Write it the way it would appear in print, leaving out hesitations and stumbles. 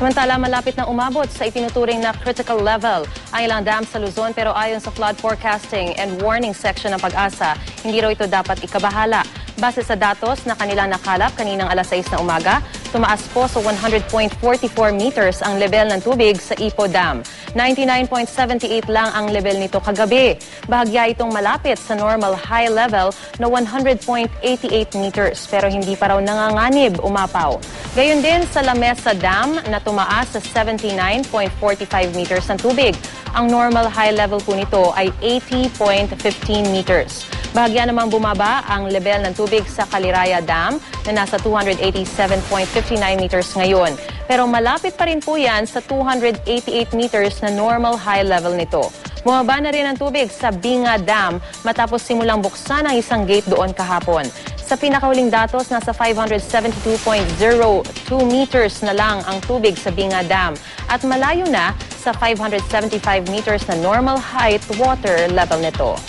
Samantala, malapit na umabot sa itinuturing na critical level ang ilang dam sa Luzon, pero ayon sa flood forecasting and warning section ng Pag-asa, hindi raw ito dapat ikabahala. Base sa datos na kanilang nakalap kaninang alas 6 na umaga, tumaas po sa 100.44 meters ang level ng tubig sa Ipo Dam. 99.78 lang ang level nito kagabi. Bahagya itong malapit sa normal high level na 100.88 meters, pero hindi pa raw nanganganib umapaw. Gayon din sa La Mesa Dam na tumaas sa 79.45 meters ang tubig. Ang normal high level po nito ay 80.15 meters. Bahagya namang bumaba ang level ng tubig sa Caliraya Dam na nasa 287.59 meters ngayon. Pero malapit pa rin po yan sa 288 meters na normal high level nito. Bumaba na rin ang tubig sa Binga Dam matapos simulang buksan ang isang gate doon kahapon. Sa pinakahuling datos, nasa 572.02 meters na lang ang tubig sa Binga Dam at malayo na sa 575 meters na normal height water level nito.